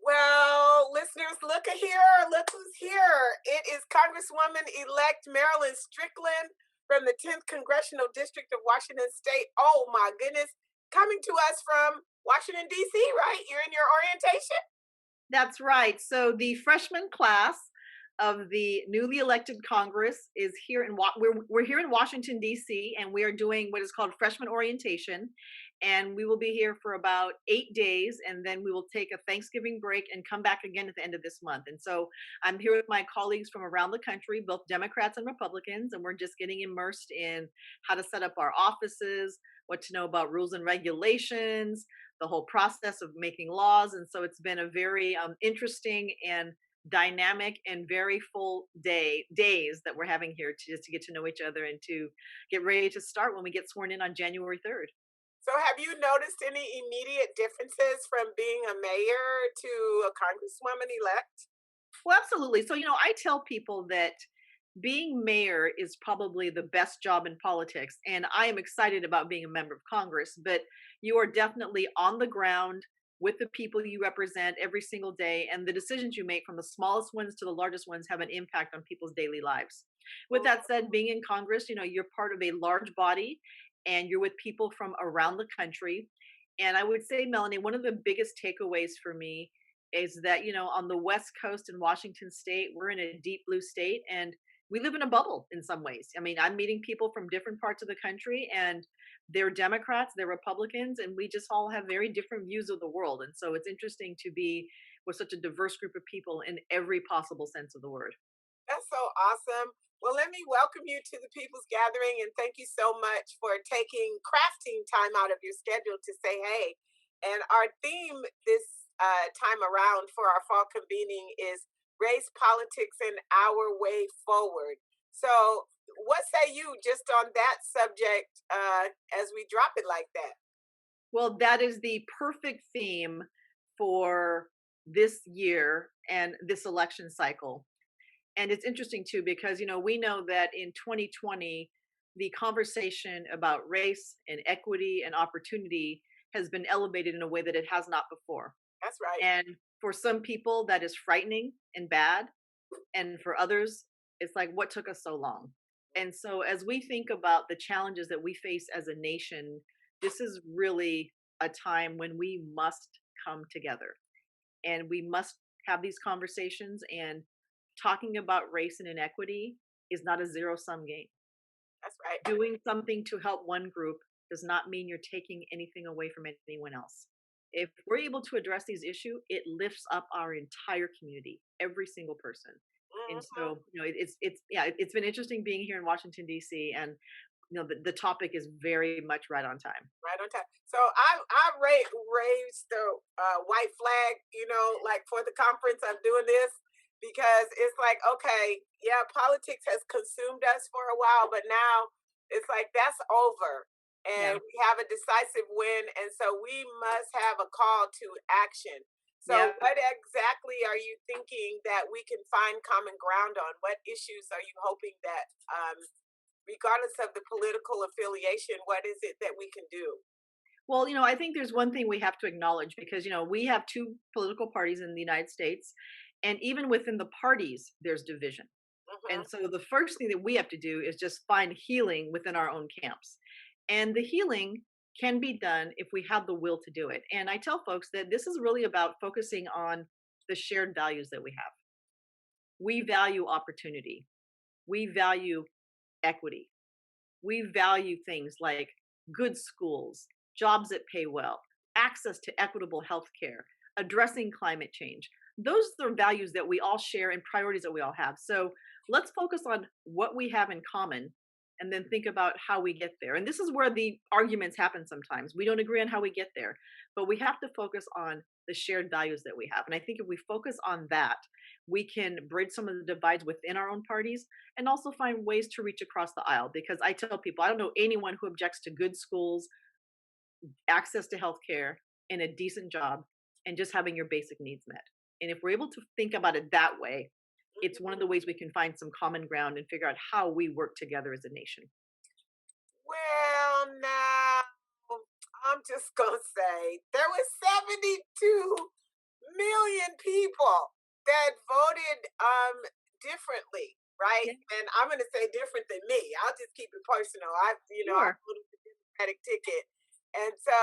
Well, listeners, look who's here. It is Congresswoman elect Marilyn Strickland from the 10th Congressional District of Washington State. Oh my goodness, coming to us from Washington, D.C., right? You're in your orientation? That's right. So the freshman class of the newly elected Congress is here we're here in Washington D.C. and we are doing what is called freshman orientation, and we will be here for about 8 days, and then we will take a Thanksgiving break and come back again at the end of this month. And so I'm here with my colleagues from around the country, both Democrats and Republicans, and we're just getting immersed in how to set up our offices, what to know about rules and regulations, the whole process of making laws. And so it's been a very interesting and dynamic and very full days that we're having here to just to get to know each other and to get ready to start when we get sworn in on January 3rd. So, have you noticed any immediate differences from being a mayor to a Congresswoman elect? Well, absolutely. So, I tell people that being mayor is probably the best job in politics. And I am excited about being a member of Congress, but you are definitely on the ground with the people you represent every single day. And the decisions you make, from the smallest ones to the largest ones, have an impact on people's daily lives. With that said, being in Congress, you're part of a large body and you're with people from around the country. And I would say, Melanie, one of the biggest takeaways for me is that, on the West Coast in Washington state, we're in a deep blue state and we live in a bubble in some ways. I mean, I'm meeting people from different parts of the country and they're Democrats, they're Republicans, and we just all have very different views of the world. And so it's interesting to be with such a diverse group of people in every possible sense of the word. That's so awesome. Well, let me welcome you to the People's Gathering and thank you so much for taking crafting time out of your schedule to say hey. And our theme this time around for our fall convening is race politics and our way forward. So, what say you just on that subject as we drop it like that? Well, that is the perfect theme for this year and this election cycle. And it's interesting too, because, we know that in 2020, the conversation about race and equity and opportunity has been elevated in a way that it has not before. That's right. And for some people, that is frightening and bad. And for others, it's like, what took us so long? And so, as we think about the challenges that we face as a nation, this is really a time when we must come together and we must have these conversations. And talking about race and inequity is not a zero sum game. That's right. Doing something to help one group does not mean you're taking anything away from anyone else. If we're able to address these issues, it lifts up our entire community, every single person. And Mhm. so, it's yeah, it's been interesting being here in Washington D.C. and the topic is very much right on time. Right on time. So raised the white flag, like for the conference. I'm doing this because it's like, okay, yeah, politics has consumed us for a while, but now it's like that's over, and Yeah, we have a decisive win, and so we must have a call to action. So, yeah. what exactly are you thinking that we can find common ground on? What issues are you hoping that regardless of the political affiliation, what is it that we can do? Well, I think there's one thing we have to acknowledge because we have two political parties in the United States, and even within the parties, there's division. Hmm. And so the first thing that we have to do is just find healing within our own camps. And the healing can be done if we have the will to do it. And I tell folks that this is really about focusing on the shared values that we have. We value opportunity, we value equity, we value things like good schools, jobs that pay well, access to equitable health care, addressing climate change. Those are values that we all share and priorities that we all have. So let's focus on what we have in common and then think about how we get there. And this is where the arguments happen sometimes. We don't agree on how we get there, but we have to focus on the shared values that we have. And I think if we focus on that, we can bridge some of the divides within our own parties and also find ways to reach across the aisle. Because I tell people, I don't know anyone who objects to good schools, access to healthcare, and a decent job, and just having your basic needs met. And if we're able to think about it that way, it's one of the ways we can find some common ground and figure out how we work together as a nation. Well, now I'm just gonna say there was 72 million people that voted differently, right? Yeah, And I'm going to say different than me. I'll just keep it personal. I sure. voted the Democratic ticket. And so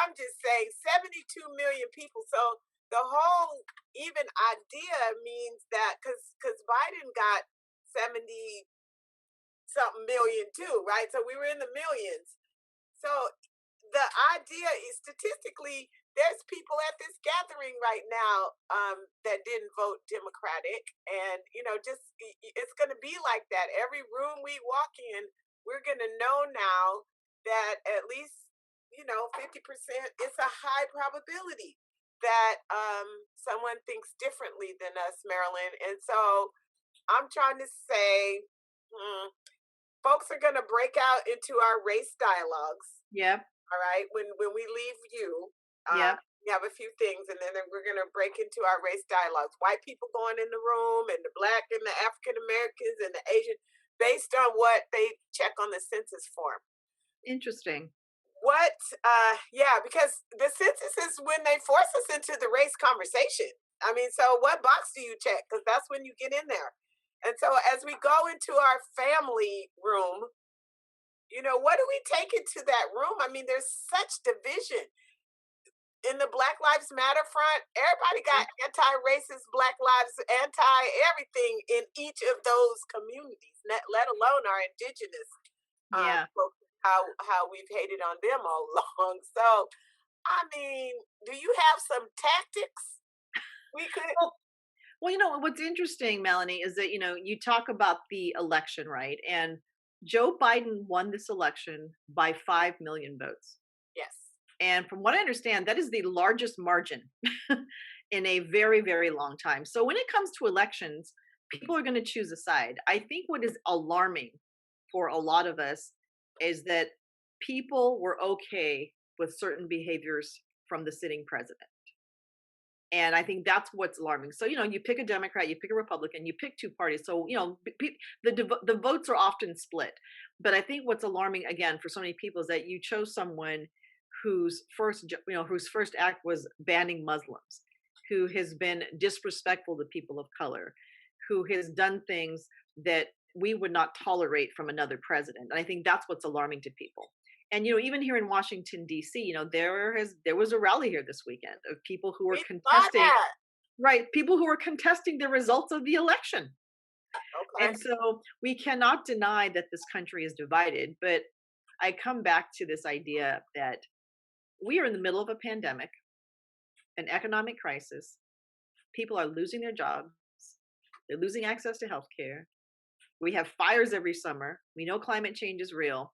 I'm just saying 72 million people. So the whole even idea means that because Biden got 70 something million too, right? So we were in the millions. So the idea is statistically, there's people at this gathering right now that didn't vote Democratic, and just it's going to be like that. Every room we walk in, we're going to know now that at least 50%. It's a high probability that someone thinks differently than us, Marilyn, and so I'm trying to say. Folks are going to break out into our race dialogues, Yep, all right, when we leave you. yep, We have a few things, and then we're going to break into our race dialogues. White people going in the room, and the black and the African Americans and the Asian, based on what they check on the census form. interesting. What? Yeah, because the census is when they force us into the race conversation. I mean, so what box do you check? Because that's when you get in there. And so as we go into our family room, what do we take into that room? I mean, there's such division in the Black Lives Matter front. Everybody Yeah, got anti-racist, Black Lives, anti-everything in each of those communities, let alone our indigenous yeah. folks. How we've hated on them all along. So, I mean, do you have some tactics we could? Well, what's interesting, Melanie, is that you talk about the election, right? And Joe Biden won this election by 5 million votes. Yes. And from what I understand, that is the largest margin in a very, very long time. So when it comes to elections, people are going to choose a side. I think what is alarming for a lot of us is that people were okay with certain behaviors from the sitting president. And I think that's what's alarming. So, you pick a Democrat, you pick a Republican, you pick two parties. So, the votes are often split. But I think what's alarming again for so many people is that you chose someone whose first act was banning Muslims, who has been disrespectful to people of color, who has done things that we would not tolerate from another president. And I think that's what's alarming to people. And even here in Washington D.C., there was a rally here this weekend of people who were We saw contesting, that. right, people who were contesting the results of the election. Okay. And so we cannot deny that this country is divided, but I come back to this idea that we are in the middle of a pandemic, an economic crisis. People are losing their jobs. They're losing access to healthcare. We have fires every summer. We know climate change is real.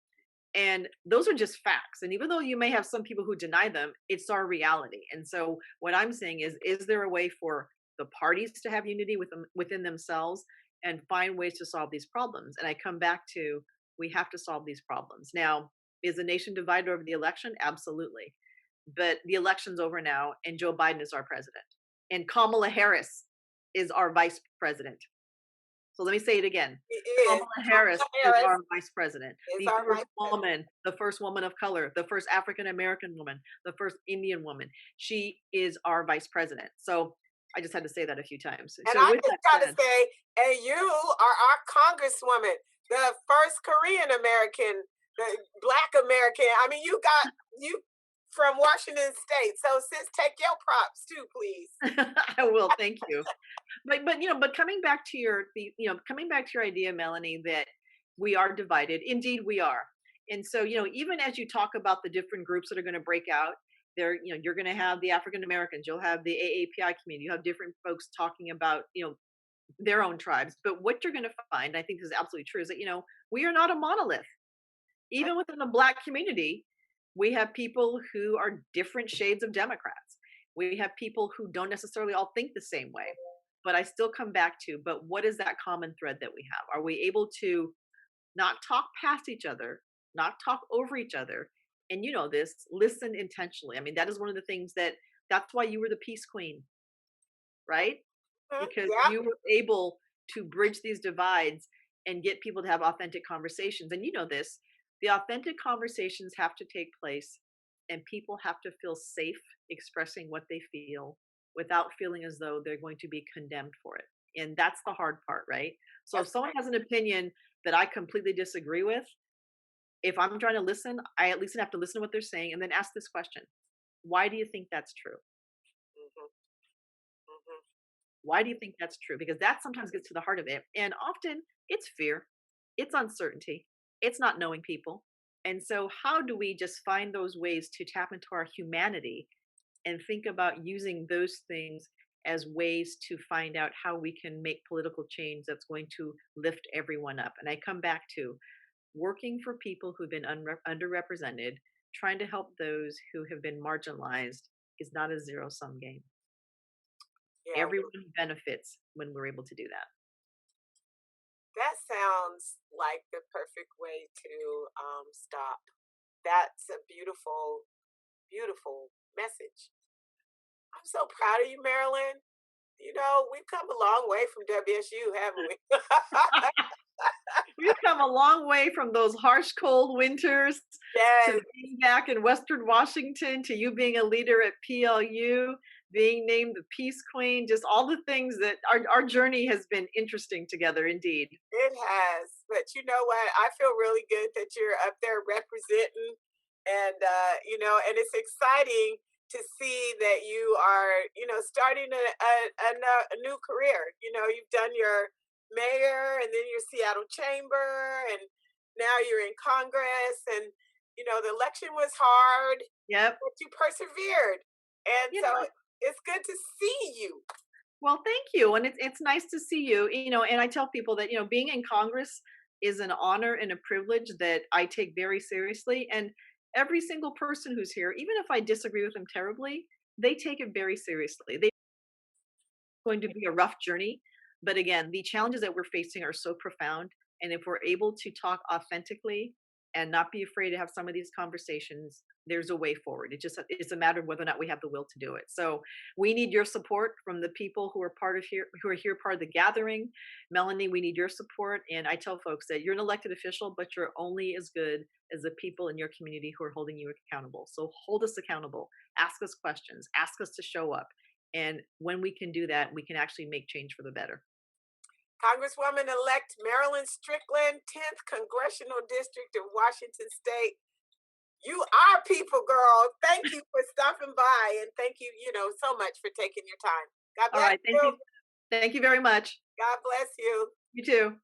And those are just facts. And even though you may have some people who deny them, it's our reality. And so what I'm saying is there a way for the parties to have unity within themselves and find ways to solve these problems? And I come back to we have to solve these problems. Now, is the nation divided over the election? Absolutely. But the election's over now, and Joe Biden is our president. And Kamala Harris is our vice president. So let me say it again. It is. Kamala Harris Kamala is Harris our vice president, is the our first vice president. woman, the first woman of color, the first African American woman, the first Indian woman. She is our vice president. So I just had to say that a few times. And So I with just that got to said, say, and you are our Congresswoman, the first Korean American, the Black American. I mean, you from Washington State. So, sis, take your props too, please. I will thank you. But coming back to coming back to your idea, Melanie, that we are divided. Indeed, we are. And so, even as you talk about the different groups that are going to break out, you're going to have the African Americans, you'll have the AAPI community, you have different folks talking about, their own tribes. But what you're going to find, I think is absolutely true, is that, we are not a monolith. Even within the Black community, we have people who are different shades of Democrats. We have people who don't necessarily all think the same way. But I still come back to, but what is that common thread that we have? Are we able to not talk past each other, not talk over each other? And listen intentionally. I mean, that is one of the things that's why you were the peace queen, right? Because Yeah. you were able to bridge these divides and get people to have authentic conversations. And this, the authentic conversations have to take place and people have to feel safe expressing what they feel without feeling as though they're going to be condemned for it. And that's the hard part, right? So if That's someone right. has an opinion that I completely disagree with, if I'm trying to listen, I at least have to listen to what they're saying and then ask this question: why do you think that's true? Hmm. Hmm. Why do you think that's true? Because that sometimes gets to the heart of it. And often it's fear, it's uncertainty, it's not knowing people. And so, how do we just find those ways to tap into our humanity and think about using those things as ways to find out how we can make political change that's going to lift everyone up? And I come back to working for people who've been underrepresented, trying to help those who have been marginalized is not a zero sum game. Yeah, Everyone benefits when we're able to do that. that sounds like the perfect way to stop. That's a beautiful, beautiful message. I'm so proud of you, Marilyn. You know, we've come a long way from WSU, haven't we? We've come a long way from those harsh, cold winters to Yes, being back in Western Washington, to you being a leader at PLU, being named the Peace Queen, just all the things that our journey has been interesting together indeed. it has. But you know what? I feel really good that you're up there representing, and and it's exciting to see that you are, starting a new career. You know, you've done your mayor, and then your Seattle chamber, and now you're in Congress, and the election was hard, Yep. but you persevered, and You so know, it's good to see you. well, thank you. And it's nice to see you. And I tell people that, being in Congress is an honor and a privilege that I take very seriously. And every single person who's here, even if I disagree with them terribly, they take it very seriously. They going to be a rough journey. But again, the challenges that we're facing are so profound. And if we're able to talk authentically and not be afraid to have some of these conversations, there's a way forward. It's a matter of whether or not we have the will to do it. So we need your support from the people who are here part of the gathering. Melanie, we need your support. And I tell folks that you're an elected official, but you're only as good as the people in your community who are holding you accountable. So hold us accountable, ask us questions, ask us to show up. And when we can do that, we can actually make change for the better. Congresswoman elect Marilyn Strickland, 10th Congressional District of Washington State. You are people, girl. Thank you for stopping by, and thank you, so much for taking your time. God All bless right. Thank you. you. Thank you very much. God bless you. You too.